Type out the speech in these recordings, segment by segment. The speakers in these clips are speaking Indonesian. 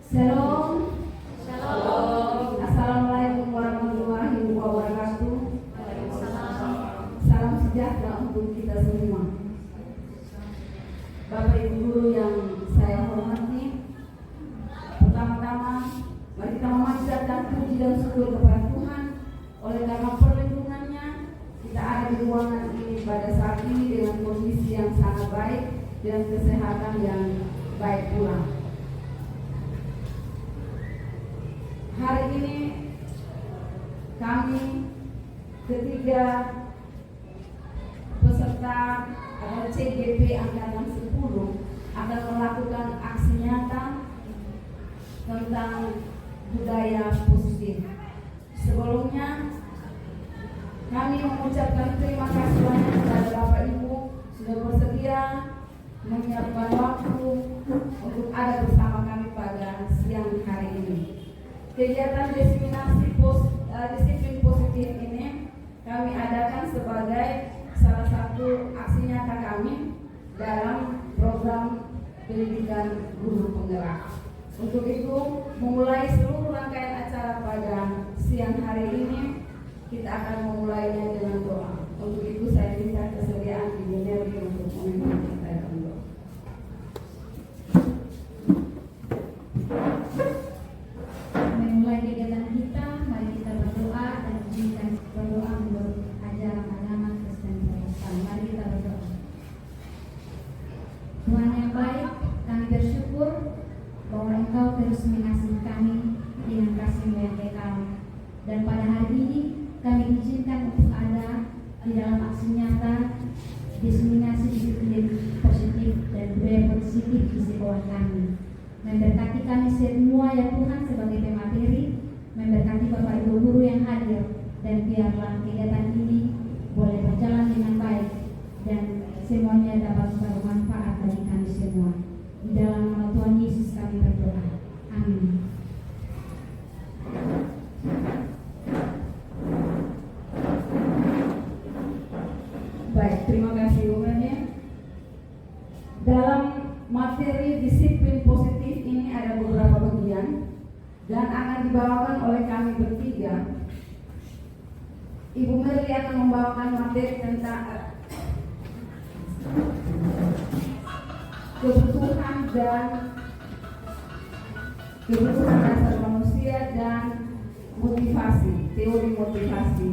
Shalom. Shalom. Assalamualaikum warahmatullahi wabarakatuh. Salam sejahtera untuk kita semua. Bapak Ibu guru yang saya hormati, pertama-tama mari kita memanjatkan puji dan syukur kepada Tuhan oleh karena perlindungannya kita ada di ruangan ini pada saat ini dengan kondisi yang sangat baik dan kesehatan yang baik pula. Hari ini kami ketiga peserta atau CGP Angkatan 10 akan melakukan aksi nyata tentang budaya positif. Sebelumnya kami mengucapkan terima kasih banyak kepada Bapak Ibu sudah bersedia menyiapkan waktu untuk ada bersama kami pada siang hari ini. Kegiatan disiplin positif ini kami adakan sebagai salah satu aksi nyata kami dalam program pendidikan guru penggerak. Untuk itu, memulai seluruh rangkaian acara pada siang hari ini, kita akan memulainya dengan doa. Untuk itu, saya minta kesediaan Ibu Nervi untuk memimpin kita dalam doa. Memulai kegiatan kita, mari kita berdoa dan izinkan berdoa menurut ajaran agama Kristen Protestan. Mari kita berdoa. Tuhan yang baik, kami bersyukur bahwa Engkau terus mengasihi kami dengan kasih-Mu yang kekal. Dan pada hari ini kami diizinkan untuk ada di dalam aksi nyata diseminasi disiplin positif dan budaya positif di sekolah kami. Memberkati kami semua ya Tuhan sebagai pemateri, memberkati Bapak Ibu guru yang hadir, dan biarlah kegiatan ini boleh berjalan dengan baik dan semuanya dapat bermanfaat bagi kami semua. Di dalam nama Tuhan Yesus kami berdoa. Amin. Baik, terima kasih Bu Mania. Dalam materi disiplin positif ini ada beberapa bagian dan akan dibawakan oleh kami bertiga. Ibu Meli akan membawakan materi tentang kebutuhan dasar manusia dan motivasi, teori motivasi.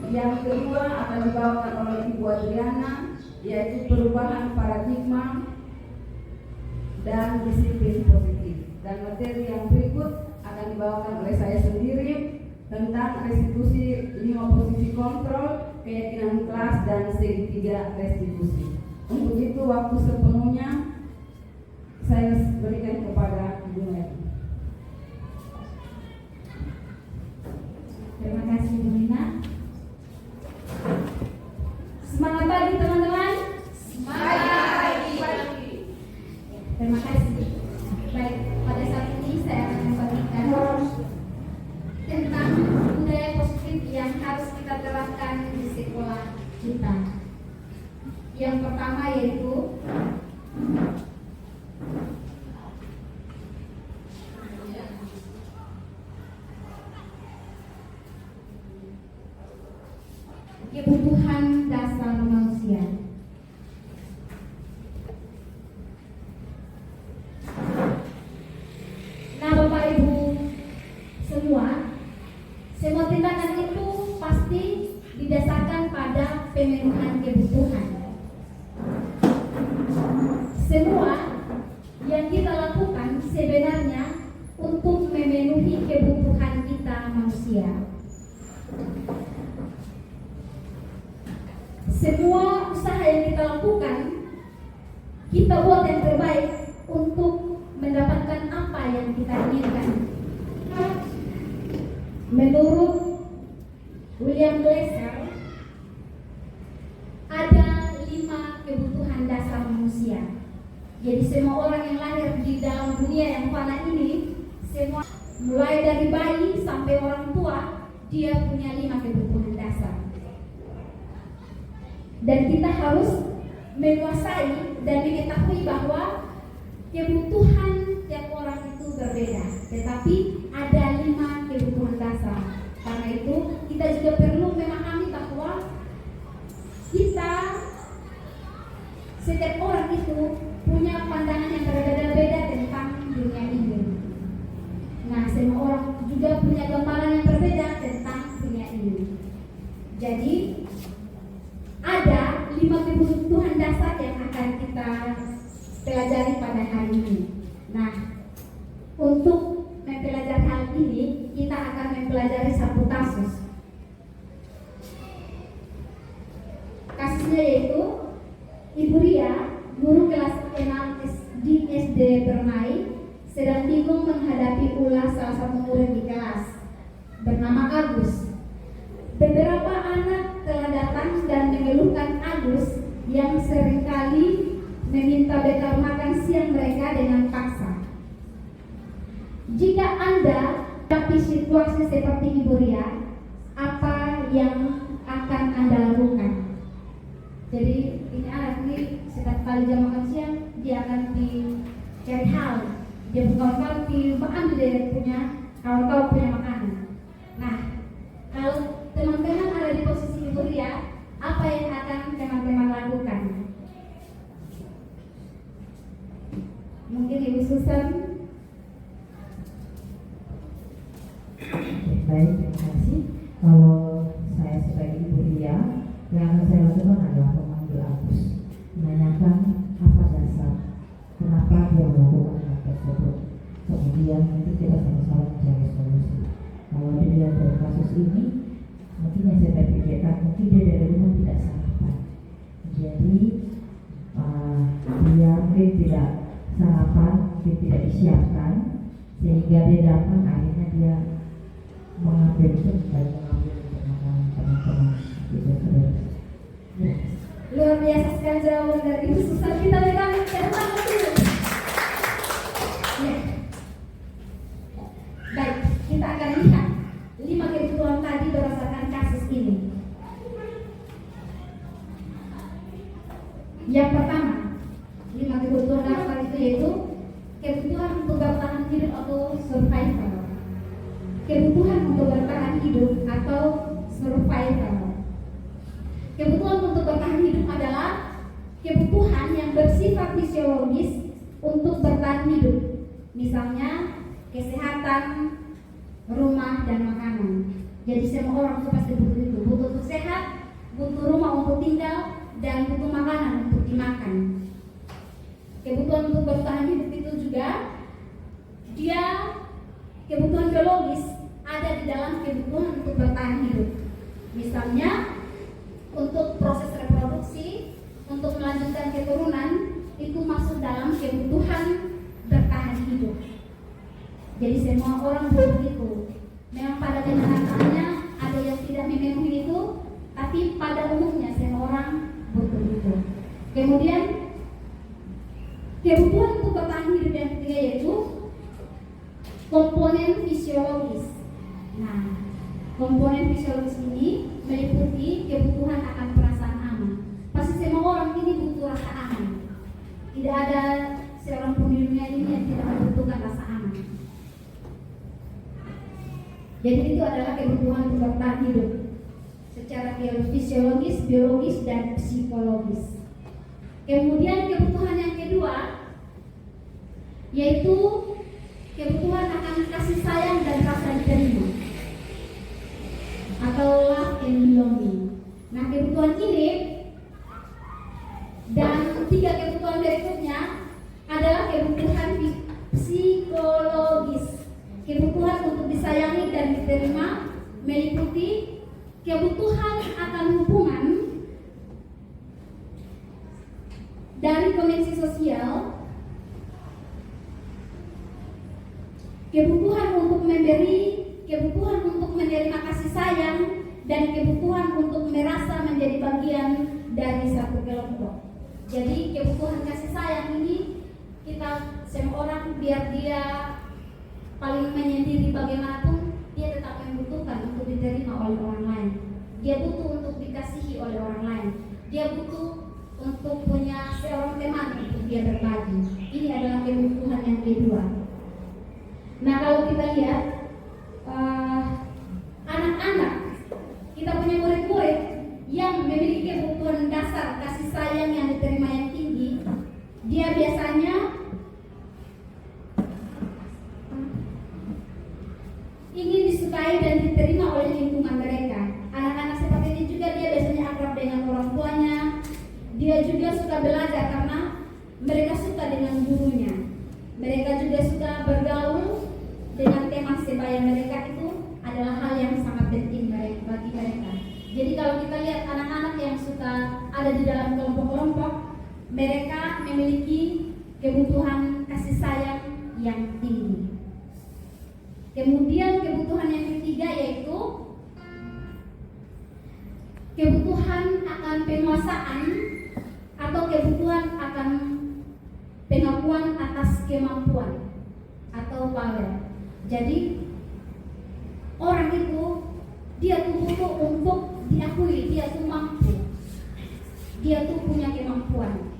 Yang kedua akan dibawakan oleh Ibu Adriana, yaitu perubahan paradigma dan disiplin positif. Dan materi yang berikut akan dibawakan oleh saya sendiri tentang restitusi 5 posisi kontrol, keyakinan kelas, dan segitiga restitusi. Untuk itu waktu sepenuhnya saya berikan kepada Ibu Meli. Terima kasih Bu Nina. Semangat pagi teman-teman. Semangat pagi. Terima kasih. Baik, pada saat ini saya akan membagikan tentang budaya positif yang harus kita terapkan di sekolah kita. Yang pertama yaitu kebutuhan dasar manusia. Nah, Bapak Ibu semua tindakan itu pasti didasarkan pada pemenuhan kebutuhan. Semua yang kita lakukan sebenarnya untuk memenuhi kebutuhan kita manusia. Semua usaha yang kita lakukan, kita buat yang terbaik untuk mendapatkan apa yang kita inginkan. Menurut William Glasser, ada 5 kebutuhan dasar manusia. Jadi semua orang yang lahir di dalam dunia yang fana ini, semua mulai dari bayi sampai orang tua, dia punya 5 kebutuhan dasar. Dan kita harus menguasai dan mengetahui bahwa kebutuhan tiap orang tetapi ada 5 kebutuhan dasar. Karena itu kita juga perlu memahami bahwa kita, setiap orang itu punya pandangan yang berbeda-beda tentang dunia ini. Nah, semua orang juga punya gambaran yang berbeda tentang dunia ini. Jadi ada 5 kebutuhan dasar yang akan kita pelajari pada hari ini. Nah, untuk mempelajari hal ini, kita akan mempelajari satu kasus. Kasusnya yaitu Ibu Ria, guru kelas 6 di SD Permai, sedang bingung menghadapi ulah salah satu murid di kelas bernama Agus. Beberapa anak telah datang dan mengeluhkan Agus yang seringkali meminta bekal makan siang mereka dengan paksa. Jika Anda dapat situasi seperti Ibu Ria, apa yang akan Anda lakukan? Jadi ini anak ini setiap kali jam makan siang dia akan dicari hal, dia berkawan-kawan ambil dia punya kawan-kawan punya makanan. Nah, kalau teman-teman ada di posisi Ibu Ria, apa yang akan teman-teman lakukan? Mungkin Ibu Susan. Baik, terima kasih. Kalau saya sebagai Ibu Ria, yang akan saya lakukan adalah memanggil Agus, menanyakan apa dasar kenapa dia melakukan hal tersebut. Kemudian nanti kita sama-sama mencari solusi. Kalau dilihat dari kasus ini, mungkin yang saya pikirkan mungkin dia dari rumah tidak sarapan. Jadi dia mungkin tidak sarapan, mungkin tidak disiapkan, sehingga dia datang akhirnya dia mengambil itu dan mengambil untuk makanan teman-teman gitu. Luar biasa sekali jawaban dari Ibu Susan. Kita berikan tepuk tangan dulu. Ya. Baik, kita akan lihat 5 kebutuhan tadi berdasarkan kasus ini. Yang pertama, 5 kebutuhan dasar itu yaitu kebutuhan untuk bertahan hidup atau survival. Kebutuhan untuk bertahan hidup atau survival. Kebutuhan untuk bertahan hidup adalah kebutuhan yang bersifat fisiologis untuk bertahan hidup. Misalnya kesehatan, rumah, dan makanan. Jadi semua orang itu pasti butuh itu. Butuh untuk sehat, butuh rumah untuk tinggal, dan butuh makanan untuk dimakan. Kebutuhan untuk bertahan hidup itu juga dia kebutuhan biologis ada di dalam kebutuhan untuk bertahan hidup. Misalnya untuk proses reproduksi, untuk melanjutkan keturunan, itu masuk dalam kebutuhan bertahan hidup. Jadi semua orang butuh itu. Memang pada kenyataannya ada yang tidak memenuhi itu, tapi pada umumnya semua orang butuh itu. Kemudian kebutuhan untuk bertahan hidup yang ketiga yaitu komponen fisiologis. Nah, komponen fisiologis ini meliputi kebutuhan akan perasaan aman. Pasti semua orang ini butuh rasa aman. Tidak ada seorang pun di dunia ini yang tidak membutuhkan rasa aman. Jadi itu adalah kebutuhan untuk bertahan hidup secara fisiologis, biologis, dan psikologis. Kemudian kebutuhan yang kedua yaitu kebutuhan akan kasih sayang dan rasa diterima atau love and belonging. Nah, kebutuhan ini dan 3 kebutuhan berikutnya adalah kebutuhan psikologis. Kebutuhan untuk disayangi dan diterima meliputi kebutuhan akan hubungan dari koneksi sosial, kebutuhan untuk memberi, kebutuhan untuk menerima kasih sayang, dan kebutuhan untuk merasa menjadi bagian dari satu kelompok. Jadi kebutuhan kasih sayang ini kita semua orang biar dia paling menyendiri bagaimanapun dia tetap membutuhkan untuk diterima oleh orang lain. Dia butuh untuk dikasihi oleh orang lain. Dia butuh untuk punya seorang teman untuk dia berbagi. Ini adalah kebutuhan yang kedua. Nah, kalau kita lihat anak-anak, kita punya murid-murid yang memiliki kebutuhan dasar kasih sayang yang diterima yang tinggi, dia biasanya ingin disukai dan diterima oleh lingkungan mereka. Anak-anak seperti ini juga dia biasanya akrab dengan orang tuanya. Dia juga suka belajar karena mereka suka dengan gurunya. Mereka juga suka bergaul dengan teman sebaya mereka. Itu adalah hal yang sangat penting bagi mereka. Jadi kalau kita lihat anak-anak yang suka ada di dalam kelompok-kelompok, mereka memiliki kebutuhan kasih sayang yang tinggi. Kemudian kebutuhan yang ketiga yaitu kebutuhan akan penguasaan atau kebutuhan akan pengakuan atas kemampuan atau power. Jadi orang itu dia tuh butuh untuk diakui, dia tuh mampu, dia tuh punya kemampuan.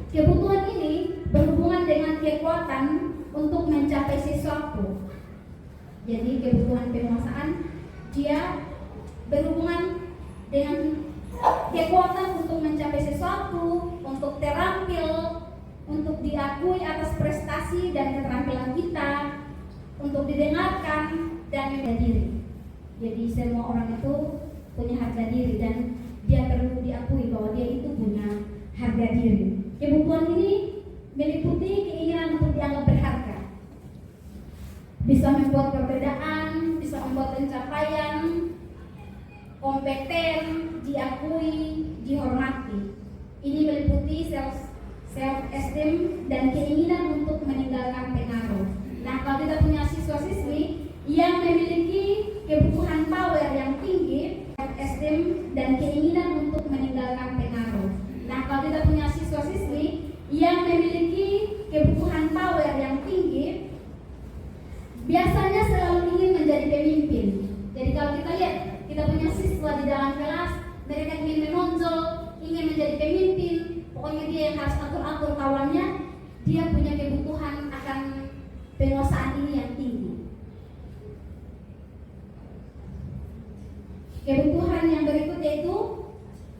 Kebutuhan ini berhubungan dengan kekuatan untuk mencapai sesuatu. Jadi kebutuhan penguasaan dia berhubungan dengan kekuatan untuk mencapai sesuatu, untuk terampil, untuk diakui atas prestasi dan keterampilan kita, untuk didengarkan dan harga diri. Jadi semua orang itu punya harga diri dan dia perlu diakui bahwa dia itu punya harga diri. Kebutuhan ini meliputi keinginan untuk dianggap berharga, bisa membuat perbedaan, bisa membuat pencapaian, kompeten, diakui, dihormati. Ini meliputi self-esteem dan keinginan untuk meninggalkan pengaruh. Nah, kalau kita punya siswa-siswi yang memiliki kebutuhan power yang tinggi, self-esteem dan keinginan untuk meninggalkan pengaruh. Nah, kalau kita punya siswa-siswi yang memiliki kebutuhan power yang tinggi, biasanya selalu ingin menjadi pemimpin. Jadi kalau kita lihat, kita punya siswa di dalam kelas, mereka ingin menonjol, ingin menjadi pemimpin, pokoknya dia yang harus atur-atur kawannya, dia punya kebutuhan akan penguasaan ini yang tinggi. Kebutuhan yang berikut yaitu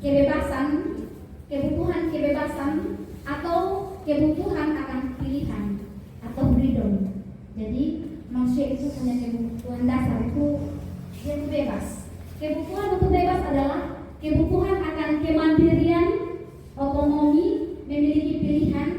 kebebasan, kebutuhan kebebasan atau kebutuhan akan pilihan atau freedom. Jadi manusia itu punya kebutuhan dasar itu dia bebas. Kebutuhan untuk bebas adalah kebutuhan akan kemandirian, otonomi, memiliki pilihan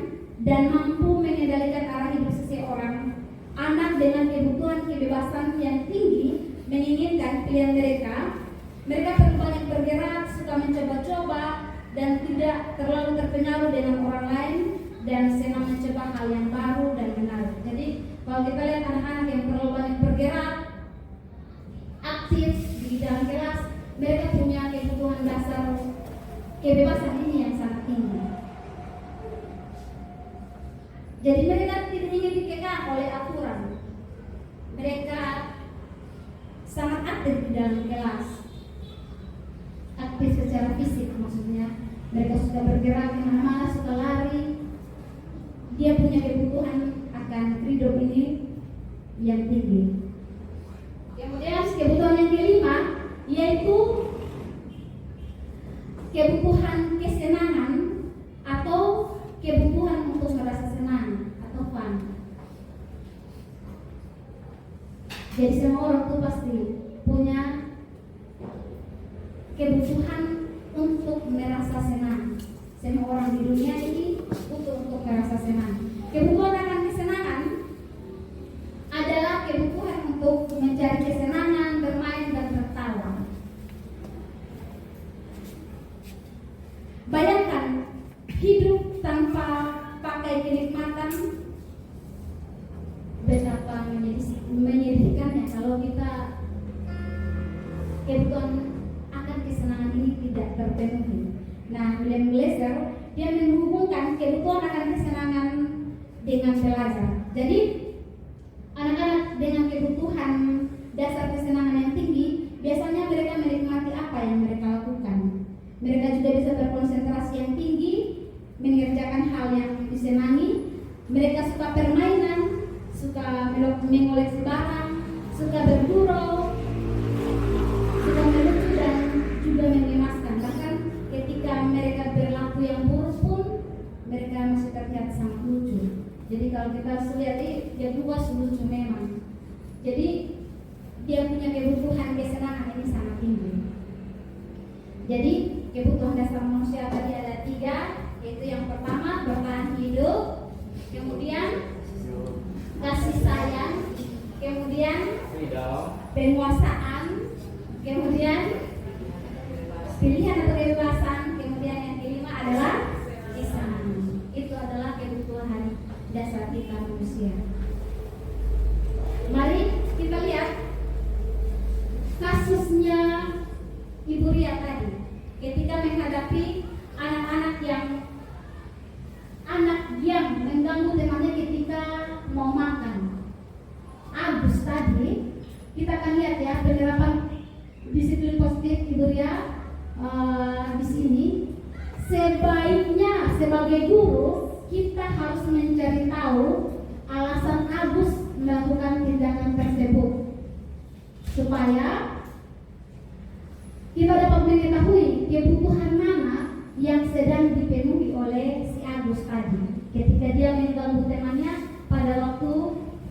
dan mampu mengendalikan arah hidup seseorang. Anak dengan kebutuhan kebebasan yang tinggi menginginkan pilihan mereka. Mereka perlu banyak bergerak, suka mencoba-coba dan tidak terlalu terpengaruh dengan orang lain dan senang mencoba hal yang baru dan menarik. Jadi kalau kita lihat anak-anak yang terlalu banyak bergerak, aktif di dalam kelas, mereka punya kebutuhan dasar kebebasan ini yang sangat tinggi. Jadi mereka tidak ingin dikekang oleh aturan. Mereka sangat aktif di dalam kelas, aktif secara fisik maksudnya. Mereka suka bergerak kemana-mana, suka lari. Dia punya kebutuhan akan freedom ini yang tinggi. Kemudian kebutuhan yang kelima yaitu kebutuhan kesenangan atau kebutuhan untuk merasa senang atau fun. Jadi semua orang tuh pasti punya kebutuhan untuk merasa senang. Semua orang di dunia ini butuh untuk merasa senang. Kebutuhan akan kesenangan adalah kebutuhan untuk mencari kesenangan, bermain dan tertawa. Bayangkan hidup tanpa pakai kenikmatan, betapa menyedihkannya kalau kita kebutuhan akan kesenangan ini tidak terpenuhi. Nah, William Glasser dia menghubungkan kebutuhan akan kesenangan dengan belajar. Jadi anak-anak dengan kebutuhan dasar kesenangan yang tinggi, biasanya mereka menikmati apa yang mereka lakukan. Mereka juga bisa berkonsentrasi yang tinggi, mengerjakan hal yang disenangi. Mereka suka permainan, suka mengoleksi barang, suka bergurau, suka melucu dan juga mengemaskan. Bahkan ketika mereka berlaku yang buruk pun mereka masih terlihat sangat lucu. Jadi kalau kita lihat dia luas lucu memang. Jadi dia punya kebutuhan kesenangan ini sangat tinggi. Jadi kebutuhan dasar manusia tadi ada 3, yaitu yang pertama bertahan hidup, kemudian kasih sayang, kemudian penguasaan, kemudian pilihan atau kebebasan, kemudian yang kelima adalah kesenangan. Itu adalah kebutuhan dasar kita manusia. Mari kita lihat kasusnya Ibu Ria tadi ketika menghadapi anak yang mengganggu temannya ketika mau makan. Agus tadi kita akan lihat ya penerapan disiplin positif Ibu Ria di sini. Sebaiknya sebagai guru kita harus mencari tahu alasan Agus melakukan tindakan tersebut supaya kita dapat mengetahui kebutuhan mana yang sedang dipenuhi oleh si Agus tadi ketika dia mengganggu temannya pada waktu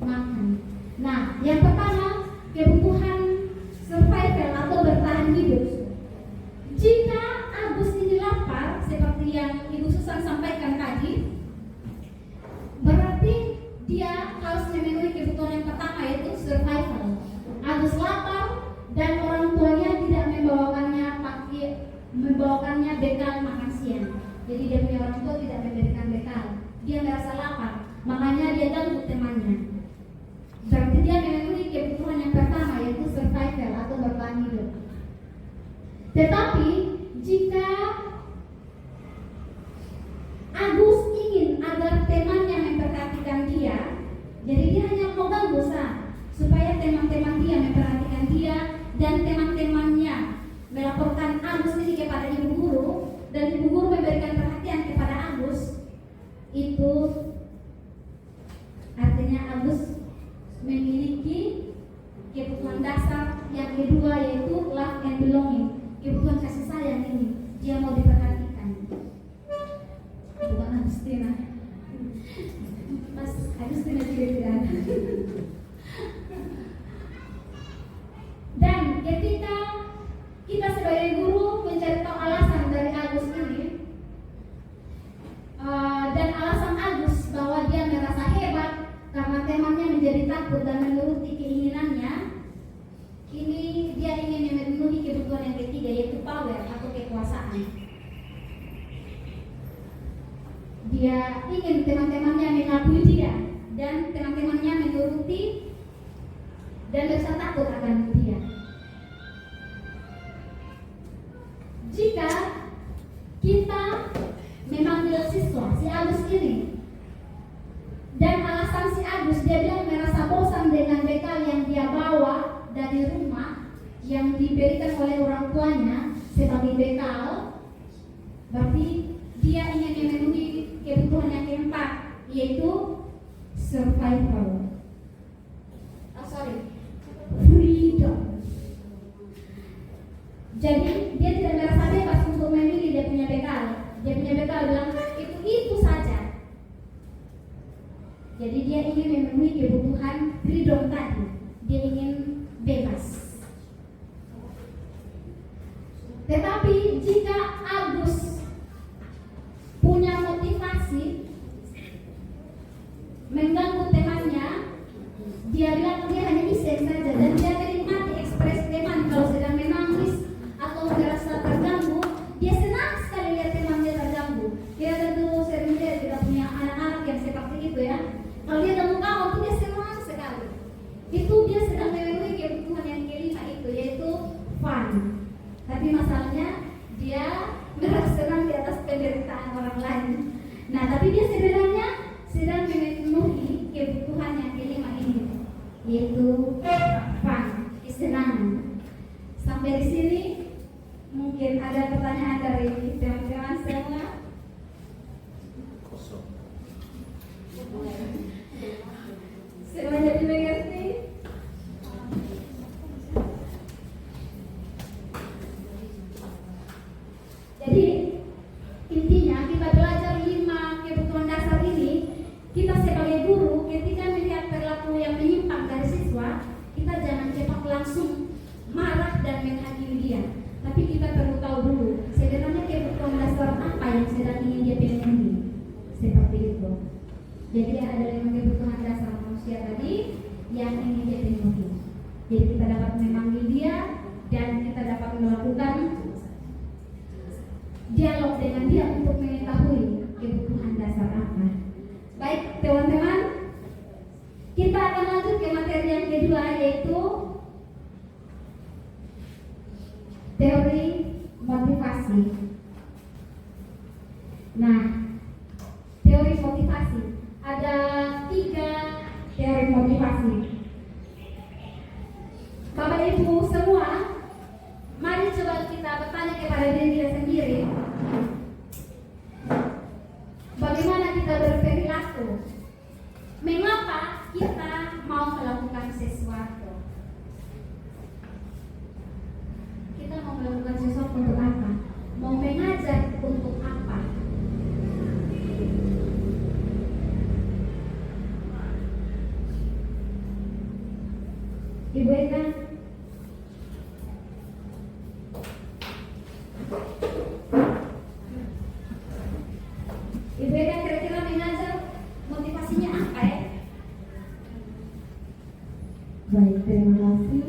makan. Nah, yang pertama kebutuhan survival atau bertahan hidup. Jika Agus ini lapar seperti yang Ibu Susan sampaikan tadi, berarti dia harus memenuhi kebutuhan yang pertama yaitu survival. Agus lapar dan orang tuanya tidak membawakannya bekal makan siang. Jadi dia punya orang tua tidak memberikan bekal. Dia merasa lapar, makanya dia ganggu temannya. Berarti dia memenuhi kebutuhan yang pertama yaitu survival atau bertahan hidup. Tetapi jika Agus ingin agar temannya memperhatikan dia, jadi dia hanya mau ganggu supaya teman-teman dia memperhatikan dia dan teman-temannya melaporkan Agus ini kepada ibu guru dan ibu guru memberikan perhatian kepada Agus, itu artinya Agus memiliki kebutuhan dasar yang kedua yaitu love and belonging, kebutuhan kasih sayang ini. Dia mau diperhatikan. Bukan Agustina, Mas Agustina juga tidak ada. Dan ketika kita sebagai guru mencari tahu alasan dari Agus ini, dan alasan Agus bahwa dia merasa hebat karena temannya menjadi takut dan menuruti keinginannya, ini dia ingin memenuhi kebutuhan yang ketiga yaitu power atau kekuasaan. Dia ingin teman-temannya mengakui dia dan teman-temannya menuruti dan merasa takut akan dia. Jika kita memanggil siswa si Agus ini dan alasan si Agus dia bilang merasa bosan dengan bekal yang dia bawa dari rumah yang diberikan oleh orang tuanya sebagai bekal, berarti dia ingin memenuhi kebutuhan yang keempat yaitu survival. Freedom. Jadi dia tidak merasa bebas untuk memilih dia punya bekal. Dia punya bekal bilang itu saja. Jadi dia ingin memenuhi kebutuhan freedom tadi. Dia ingin bebas. Tetapi jika Agus punya motivasi mengganggu temannya, dia bilang dia hanya iseng saja dan dia menikmati ekspresi teman kalau sedang menangis atau merasa terganggu. Dia senang sekali lihat temannya terganggu. Dia tentu sering lihat kita punya anak-anak yang seperti itu ya. Kalau dia temu kawan tuh dia senang sekali. Itu dia sedang memenuhi kebutuhan yang kelima itu yaitu fun. Tapi masalahnya dia merasa senang di atas penderitaan orang lain. Nah, tapi dia sebenarnya sedang memenuhi kebutuhan yang kelima ini yaitu fun, kesenangan. Sampai di sini mungkin ada pertanyaan dari teman-teman semua. Semua jadi mengerti? kita jangan cepat langsung marah dan menghakimi dia. Tapi kita perlu tahu dulu sebenarnya kebutuhan dasar apa yang sedang ingin dia penuhi. Seperti itu. Jadi ada 5 kebutuhan dasar manusia tadi yang ingin dia penuhi. Jadi kita dapat memanggil dia dan kita dapat melakukan dialog dengan dia untuk mengetahui kebutuhan dasar apa. Baik teman-teman, kita akan lanjut ke materi yang kedua, yaitu teori motivasi. Nah, teori motivasi ada 3 teori motivasi. Bapak Ibu semua, mari coba kita bertanya kepada diri kita sendiri, bagaimana kita berperilaku? Mengapa kita mau melakukan sesuatu? Kita mau melakukan sesuatu untuk apa? Mau mengajar untuk apa? Ibu Eka, Ibu Eka kira-kira mengajar motivasinya apa ya? Baik, terima kasih.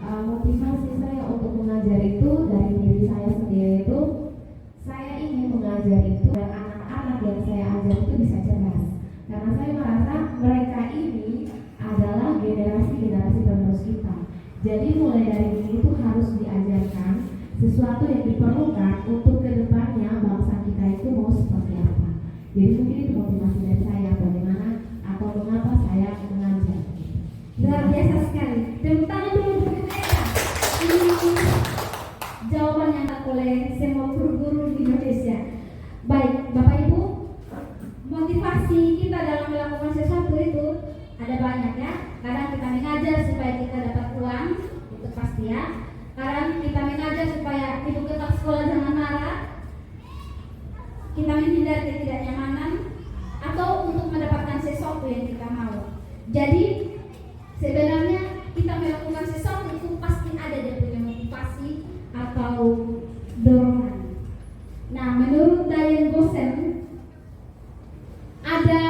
Motivasi saya untuk mengajar itu dari diri saya sendiri itu, saya ingin mengajar itu dan anak-anak yang saya ajar itu bisa cerdas. Karena saya merasa mereka ini adalah generasi penerus kita. Jadi mulai dari ini itu harus diajarkan sesuatu yang diperlukan untuk kedepannya bangsa kita itu mau seperti apa. Jadi mungkin itu motivasi dari saya, bagaimana atau mengapa saya mengajar. Luar biasa sekali. Tepuk tangan dulu untuk Ibu Eka. Ini jawaban yang tak oleh semua guru-guru di Indonesia. Baik, Bapak Ibu, motivasi kita dalam melakukan sesuatu itu ada banyak ya. Kadang kita mengajar supaya kita dapat uang, itu pasti ya. Kadang kita mengajar supaya ibu tetap sekolah jangan marah. Kita menghindari ketidaknyamanan atau untuk mendapatkan sesuatu yang kita mau. Jadi sebenarnya kita melakukan sesuatu itu pasti ada dia punya motivasi atau dorongan. Nah, menurut Diane Bosen ada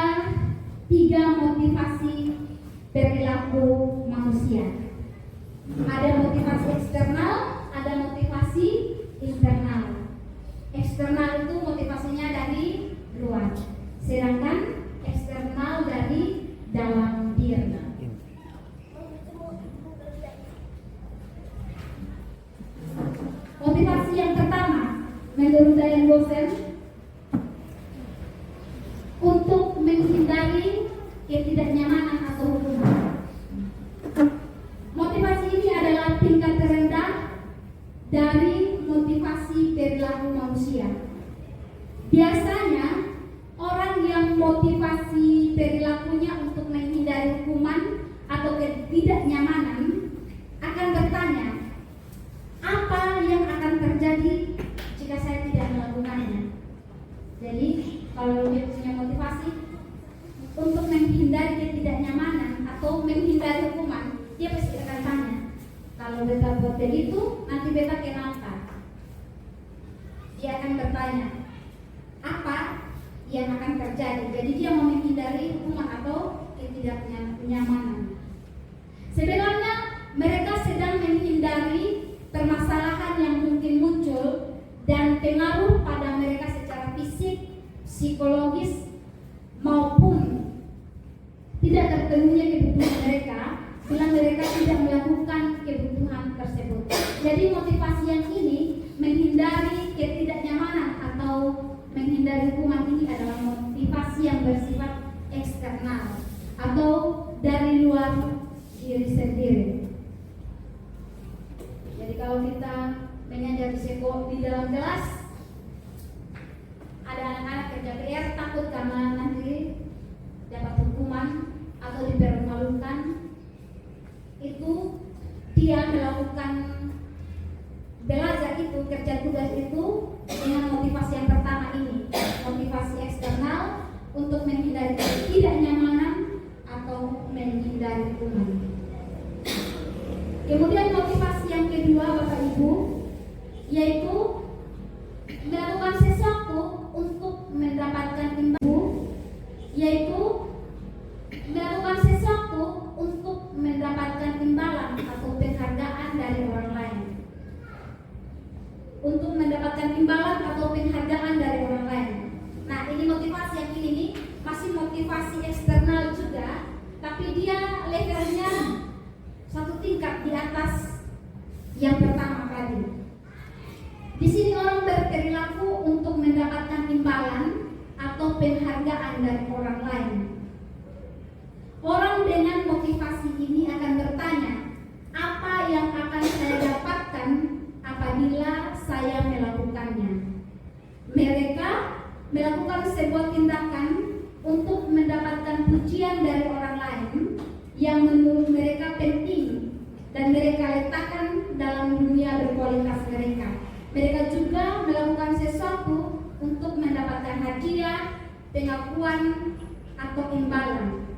3 motivasi perilaku manusia. Ada motivasi eksternal, ada motivasi internal. Eksternal itu motivasinya dari luar, sedangkan eksternal dari dalam diri. Motivasi yang pertama menurut Diane Bosen untuk menghindari ketidaknyamanan atau hukuman. Motivasi ini adalah tingkat terendah dari motivasi perilaku manusia. Biasanya orang yang motivasi perilakunya untuk menghindari hukuman atau ketidaknyamanan akan bertanya, apa yang akan terjadi jika saya tidak melakukannya? Jadi kalau dia punya motivasi untuk menghindari ketidaknyamanan atau menghindari hukuman, dia pasti akan tanya, kalau beta buat begitu, nanti beta kenapa? Dia akan bertanya, apa yang akan terjadi? Jadi dia mau menghindari hukuman atau ketidaknyamanan. Sebenarnya mereka sedang menghindari permasalahan yang mungkin muncul dan pengaruh pada mereka secara fisik, psikologis, maupun tidak terpenuhnya kebutuhan mereka bila mereka tidak melakukan kebutuhan tersebut. Jadi motivasi yang ini menghindari ketidaknyamanan atau menghindari hukuman ini adalah motivasi yang bersifat eksternal atau dari luar diri sendiri. Jadi kalau kita mengajar di dalam kelas, ada anak-anak kerja PR takut karena nanti dapat hukuman atau dipermalukan, itu dia melakukan belajar itu, kerja tugas itu dengan motivasi yang pertama ini, motivasi eksternal untuk menghindari ketidaknyamanan atau menghindari hukuman. Kemudian motivasi yang kedua Bapak Ibu, yaitu melakukan sesuatu untuk mendapatkan imbalan, yaitu melakukan sesuatu untuk mendapatkan imbalan atau penghargaan dari orang lain. Untuk mendapatkan imbalan atau penghargaan dari orang lain. Nah, ini motivasi yang ini nih masih motivasi eksternal juga, tapi dia levelnya satu tingkat di atas yang pertama tadi. Di sini orang berperilaku untuk mendapatkan imbalan atau penghargaan dari orang lain. Orang dengan motivasi ini akan bertanya, apa yang akan saya dapatkan apabila saya melakukannya? Mereka melakukan sebuah tindakan untuk mendapatkan pujian dari orang lain yang menurut mereka penting dan mereka letakkan dalam dunia berkualitas mereka. Mereka juga melakukan sesuatu untuk mendapatkan hadiah, pengakuan, atau imbalan.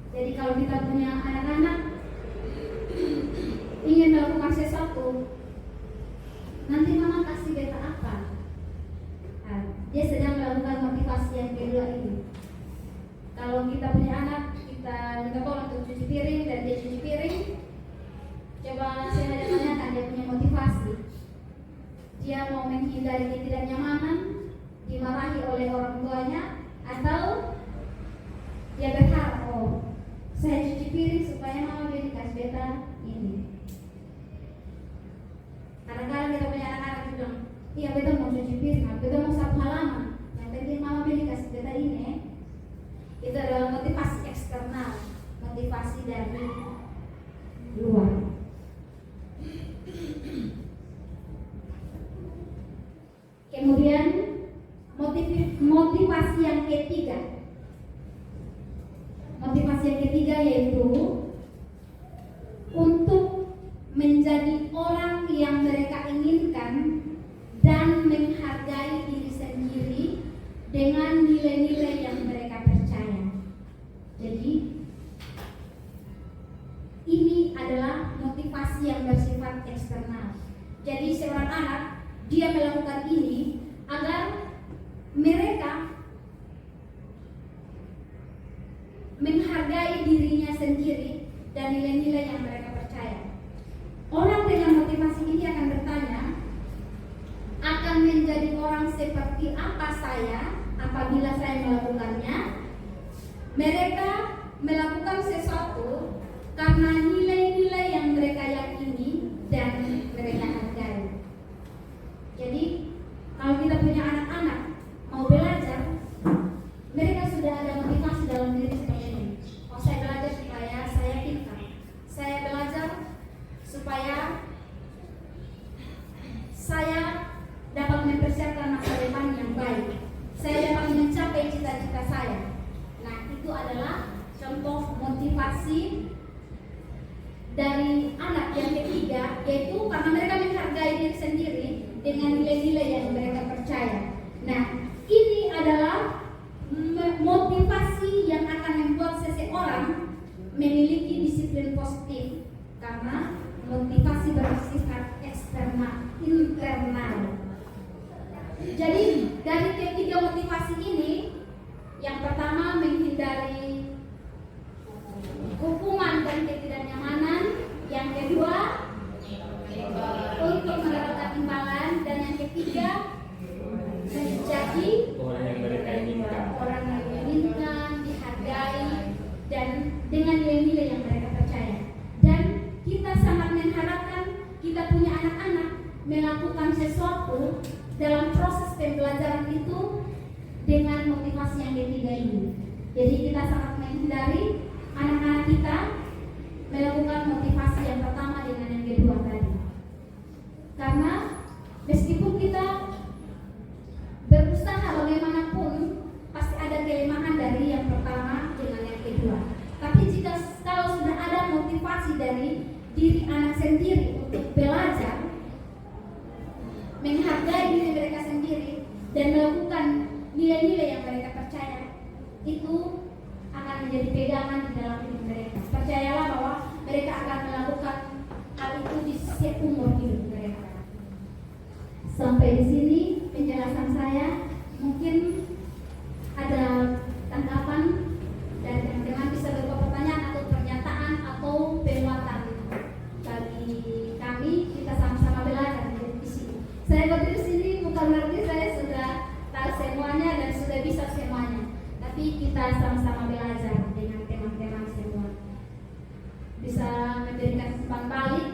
Jadi kalau kita punya anak-anak ingin melakukan sesuatu, nanti mama kasih beta apa? Nah, dia sedang melakukan motivasi yang kedua ini. Kalau kita punya anak, kita minta tolong untuk cuci piring dan dia cuci piring, coba saya tanyakan dia punya motivasi. Dia mau menghindari ketidaknyamanan, dimarahi oleh orang tuanya, atau dia berharap, oh saya cuci piring supaya mama beli kasih beta ini. Kadang-kadang kita punya anak-anak bilang, iya beta mau cuci piring, beta mau sapu halaman, yang penting mama beli kasih beta ini. Itu adalah motivasi eksternal, motivasi dari luar. Kemudian motivasi yang ketiga. Motivasi yang ketiga yaitu untuk menjadi orang yang mereka inginkan dan menghargai diri sendiri dengan nilai-nilai yang mereka percaya. Jadi ini adalah motivasi yang bersifat eksternal. Jadi seorang anak dia melakukan ini agar mereka menghargai dirinya sendiri dan nilai-nilai yang mereka percaya. Orang dengan motivasi ini akan bertanya, akan menjadi orang seperti apa saya apabila saya melakukannya? Mereka melakukan sesuatu karena nilai-nilai yang mereka yakini dan mereka hargai. Jadi kalau kita punya anak-anak mau belajar, mereka sudah ada motivasi dalam diri seperti ini. Oh, saya belajar supaya saya pintar. Saya belajar supaya saya dapat mempersiapkan masa depan yang baik. Saya dapat mencapai cita-cita saya. Nah, itu adalah contoh motivasi dari anak yang ketiga, yaitu karena mereka menghargai diri sendiri dengan nilai-nilai yang mereka percaya. Nah, ini adalah motivasi yang akan membuat seseorang memiliki disiplin positif karena motivasi bersifat eksternal, internal. Jadi dari ketiga motivasi ini, yang pertama menghindari hukuman dan ketidaknyamanan, yang kedua untuk mendapatkan imbalan, dan yang ketiga menjadi orang yang mereka inginkan. Orang yang diinginkan, dihargai, dan dengan nilai-nilai yang mereka percaya. Dan kita sangat mengharapkan kita punya anak-anak melakukan sesuatu dalam proses pembelajaran itu dengan motivasi yang ketiga ini. Jadi kita sangat menghindari anak-anak kita melakukan motivasi yang pertama dengan yang kedua tadi. Karena meskipun kita berusaha bagaimanapun, pasti ada kelemahan dari yang pertama dengan yang kedua. Tapi kalau sudah ada motivasi dari diri anak sendiri untuk belajar, menghargai diri mereka sendiri dan melakukan nilai-nilai yang mereka percaya, itu akan menjadi pegangan di dalam hidup mereka. Percayalah bahwa mereka akan melakukan seumur hidup mereka. Sampai di sini penjelasan saya. Mungkin ada tanggapan dari teman-teman, bisa berupa pertanyaan atau pernyataan atau penguatan bagi kami. Kita sama-sama belajar di sini. Saya berdiri di sini bukan berarti saya sudah tahu semuanya dan sudah bisa semuanya, tapi kita sama-sama belajar dengan teman-teman semua. Bisa memberikan umpan balik,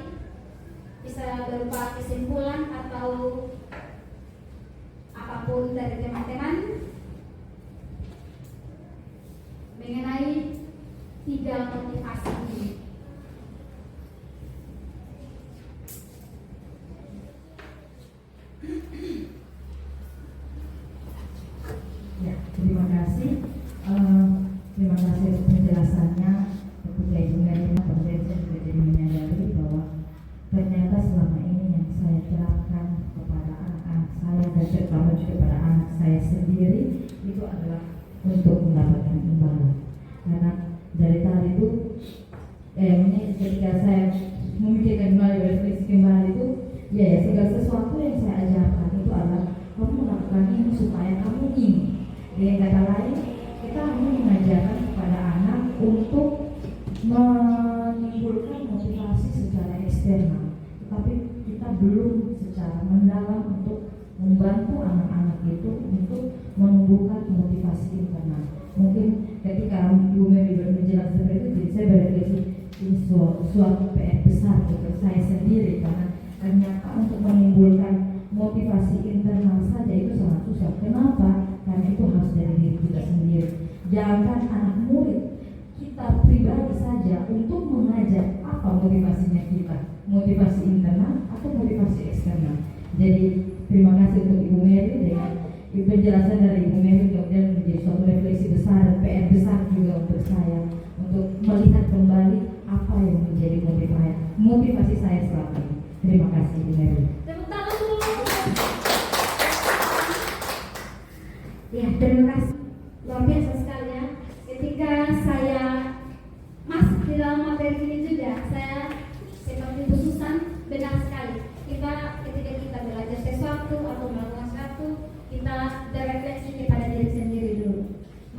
bisa berupa kesimpulan atau apapun dari teman-teman mengenai 3 motivasi ini. Ya, terima kasih. Terima kasih untuk penjelasannya. Ketika Ibu Merina, kemudian saya juga jadi menyadari bahwa ternyata selama ini yang saya terapkan kepada anak-anak saya dan terutama juga pada anak saya sendiri itu adalah untuk mendapatkan imbalan. Karena dari tadi itu, ketika saya memikirkan kembali refleksi kembali itu, ya segala sesuatu yang saya ajarkan itu adalah kamu melakukan ini supaya kamu ini. Dengan kata lain, kita hanya mengajarkan kepada anak untuk menimbulkan motivasi secara eksternal, tetapi kita belum secara mendalam untuk membantu anak-anak itu untuk menumbuhkan motivasi internal. Mungkin ketika Ibu Mary menjelaskan seperti itu, jadi saya berrefleksi ini suatu PR besar untuk saya sendiri, karena ternyata untuk menimbulkan motivasi internal saja itu sangat susah. Kenapa? Karena itu harus dari diri kita sendiri. Jangan anak murid, kita pribadi saja untuk mengajar apa motivasinya kita, motivasi internal atau motivasi eksternal. Jadi terima kasih untuk Ibu Mary dengan penjelasan dari Ibu Mary, kemudian menjadi suatu refleksi besar, PR besar juga untuk saya untuk melihat kembali apa yang menjadi motivasi saya selama ini. Terima kasih Ibu Mary. Tepuk tangan dulu. Ya, terima kasih. Luar biasa sekali ya. Ketika saya masuk di dalam materi ini juga, saya seperti Bu Susan, benar sekali. Ketika kita belajar sesuatu atau melakukan sesuatu, kita berefleksi kepada diri sendiri dulu.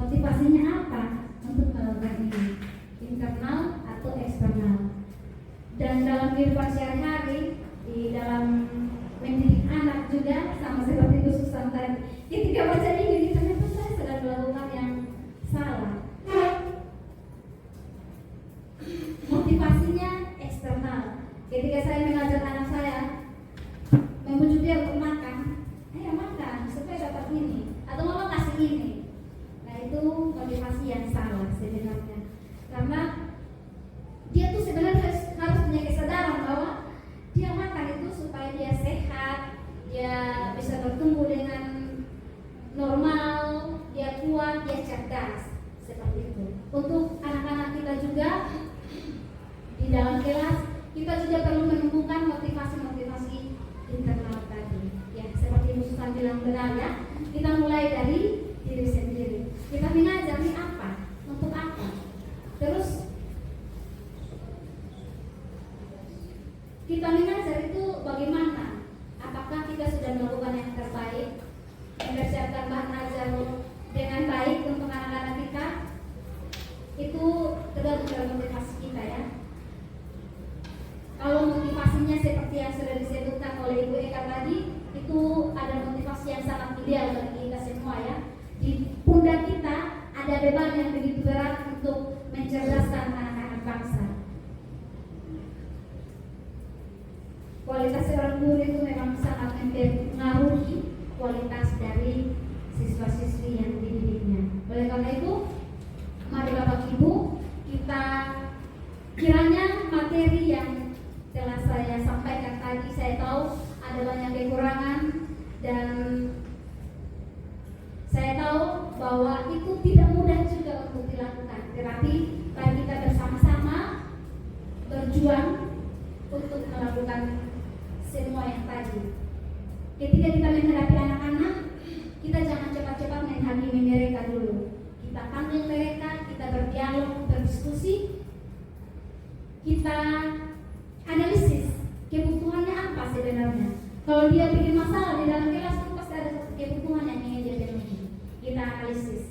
Motivasinya apa untuk melakukan ini? Internal atau eksternal? Dan dalam kehidupan sehari-hari, di dalam mendidik anak juga sama seperti Bu Susan tadi. Ketika baca ini, ternyata saya sedang melakukan yang salah. Motivasinya eksternal. Ketika saya mengajar anak saya, membujuk dia untuk makan, ayo makan supaya dapat ini, atau mama kasih ini. Nah, itu motivasi yang salah sebenarnya. Karena dia tuh sebenarnya harus punya kesadaran bahwa dia makan itu supaya dia sehat, dia bisa bertumbuh dengan normal, dia kuat, dia cerdas, seperti itu. Untuk anak-anak kita juga di dalam kelas, kita juga perlu menumbuhkan motivasi-motivasi internal tadi. Ya, seperti Bu Susan bilang benar ya, kita mulai dari diri sendiri. Kita mengajar ini apa, untuk apa. Terus kita mengajar itu bagaimana? Apakah kita sudah melakukan yang terbaik, mempersiapkan bahan ajar dengan baik untuk anak-anak kita? Itu tergantung dari motivasi kita ya. Kalau motivasinya seperti yang sudah disebutkan oleh Ibu Eka tadi, itu ada motivasi yang sangat ideal bagi kita semua ya. Di pundak kita ada beban yang begitu berat untuk mencerdaskan anak-anak bangsa. Kualitas seorang guru itu memang sangat mempengaruhi kualitas dari siswa-siswi yang dididiknya. Oleh karena itu, mari Bapak Ibu, kita kiranya materi yang telah saya sampaikan tadi, saya tahu ada banyak kekurangan dan saya tahu bahwa itu tidak mudah juga untuk dilakukan. Tetapi mari kita bersama-sama berjuang untuk melakukan semua yang tadi. Ketika kita menghadapi anak-anak, kita jangan cepat-cepat menghakimi mereka dulu. Kita panggil mereka, kita berdialog, berdiskusi, kita analisis kebutuhan sebenarnya. Kalau dia bikin masalah di dalam kelas itu pasti ada satu kebutuhan yang ingin dia penuhi. Kita analisis,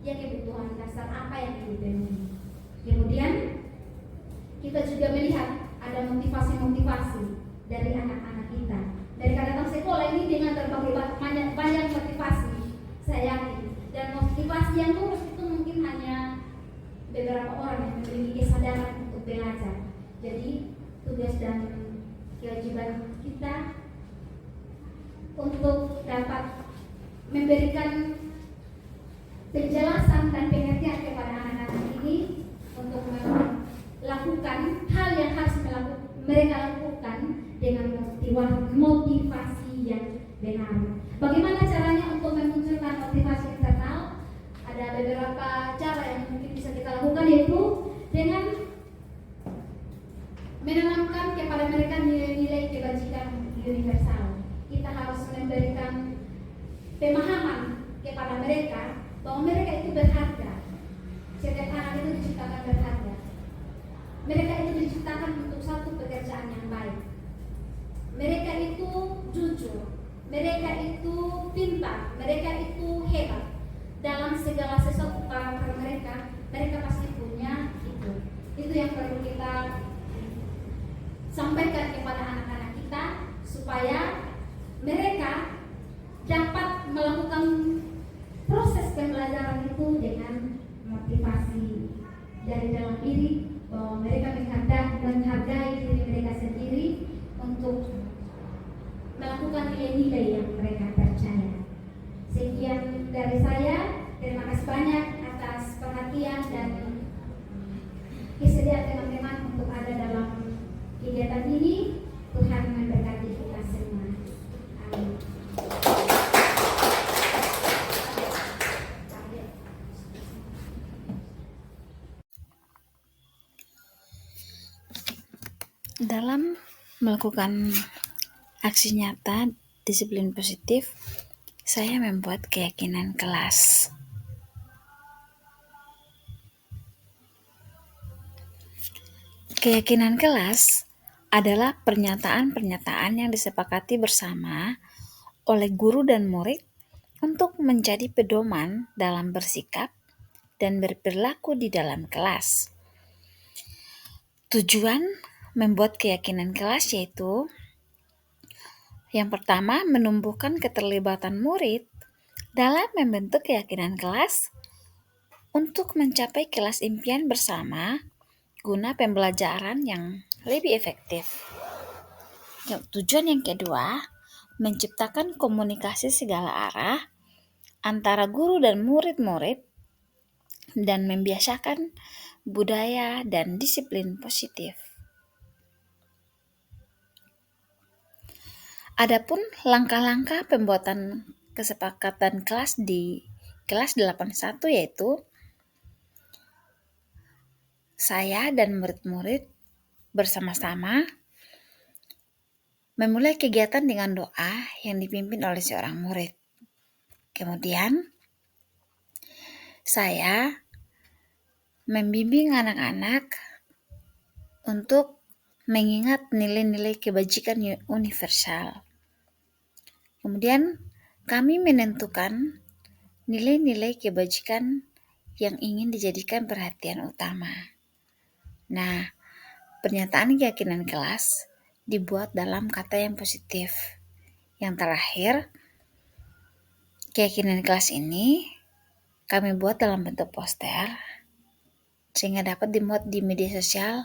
dia kebutuhan dasar apa yang ingin dipenuhi. Kemudian kita juga melihat ada motivasi-motivasi dari anak-anak kita. Dari datang sekolah ini dengan berbagai banyak motivasi, saya yakin. Dan motivasi yang lurus itu mungkin hanya beberapa orang yang memiliki kesadaran untuk belajar. Jadi tugas dan kewajiban kita untuk dapat memberikan penjelasan dan pengertian kepada anak-anak ini untuk melakukan hal yang harus mereka lakukan dengan motivasi yang benar. Bagaimana caranya untuk memunculkan motivasi internal? Ada beberapa cara yang mungkin bisa kita lakukan, yaitu dengan menanamkan kepada mereka nilai-nilai kebajikan universal. Kita harus memberikan pemahaman kepada mereka bahwa mereka itu berharga. Setiap anak itu diciptakan berharga. Mereka itu diciptakan untuk satu pekerjaan yang baik. Mereka itu jujur, mereka itu pintar, mereka itu hebat. Dalam segala sesuatu karakter mereka pasti punya itu. Itu yang perlu kita sampaikan kepada anak-anak kita supaya mereka dapat melakukan proses pembelajaran itu dengan motivasi dari dalam diri, bahwa mereka menghargai diri mereka sendiri untuk melakukan nilai-nilai yang mereka percaya. Sekian dari saya. Terima kasih banyak atas perhatian dan kesediaan teman-teman untuk ada dalam kegiatan ini. Tuhan memberkati kita semua. Amin. Dalam melakukan aksi nyata disiplin positif, saya membuat keyakinan kelas. Keyakinan kelas adalah pernyataan-pernyataan yang disepakati bersama oleh guru dan murid untuk menjadi pedoman dalam bersikap dan berperilaku di dalam kelas. Tujuan membuat keyakinan kelas yaitu yang pertama, menumbuhkan keterlibatan murid dalam membentuk keyakinan kelas untuk mencapai kelas impian bersama guna pembelajaran yang lebih efektif. Tujuan yang kedua, menciptakan komunikasi segala arah antara guru dan murid-murid dan membiasakan budaya dan disiplin positif. Adapun langkah-langkah pembuatan kesepakatan kelas di kelas 81 yaitu saya dan murid-murid bersama-sama memulai kegiatan dengan doa yang dipimpin oleh seorang murid. Kemudian saya membimbing anak-anak untuk mengingat nilai-nilai kebajikan universal. Kemudian kami menentukan nilai-nilai kebajikan yang ingin dijadikan perhatian utama. Nah, pernyataan keyakinan kelas dibuat dalam kata yang positif. Yang terakhir, keyakinan kelas ini kami buat dalam bentuk poster sehingga dapat dimuat di media sosial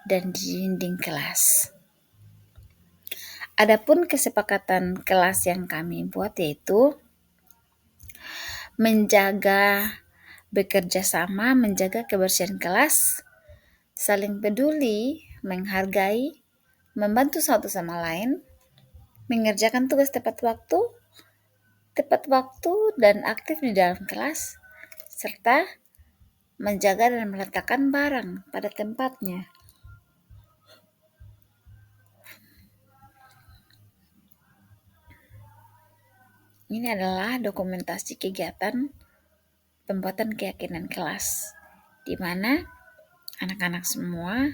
dan di dinding kelas. Adapun kesepakatan kelas yang kami buat yaitu bekerja sama, menjaga kebersihan kelas, saling peduli, menghargai, membantu satu sama lain, mengerjakan tugas tepat waktu dan aktif di dalam kelas, serta menjaga dan meletakkan barang pada tempatnya. Ini adalah dokumentasi kegiatan pembuatan keyakinan kelas, di mana anak-anak semua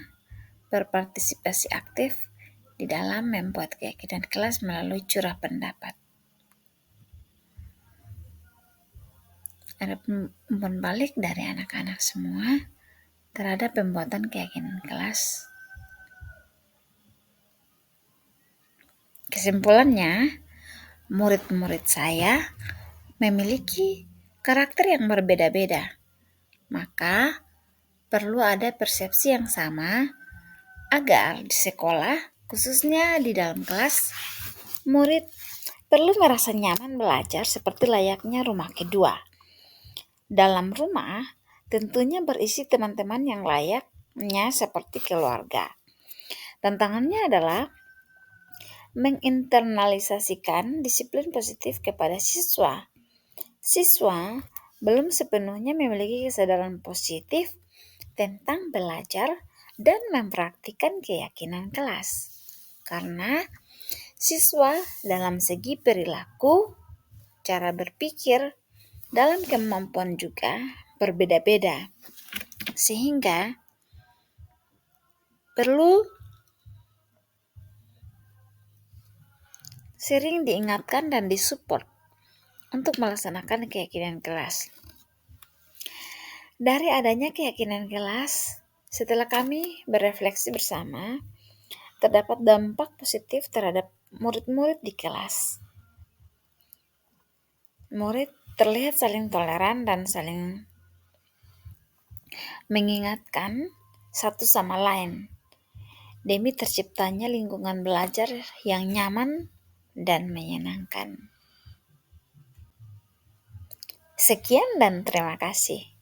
berpartisipasi aktif di dalam membuat keyakinan kelas melalui curah pendapat. Ada umpan balik dari anak-anak semua terhadap pembuatan keyakinan kelas. Kesimpulannya, murid-murid saya memiliki karakter yang berbeda-beda, maka perlu ada persepsi yang sama agar di sekolah, khususnya di dalam kelas, murid perlu merasa nyaman belajar seperti layaknya rumah kedua. Dalam rumah tentunya berisi teman-teman yang layaknya seperti keluarga. Tantangannya adalah menginternalisasikan disiplin positif kepada siswa. Siswa belum sepenuhnya memiliki kesadaran positif tentang belajar dan mempraktikkan keyakinan kelas. Karena siswa dalam segi perilaku, cara berpikir, dalam kemampuan juga berbeda-beda. Sehingga perlu sering diingatkan dan disupport untuk melaksanakan keyakinan kelas. Dari adanya keyakinan kelas, setelah kami berefleksi bersama, terdapat dampak positif terhadap murid-murid di kelas. Murid terlihat saling toleran dan saling mengingatkan satu sama lain demi terciptanya lingkungan belajar yang nyaman dan menyenangkan. Sekian dan terima kasih.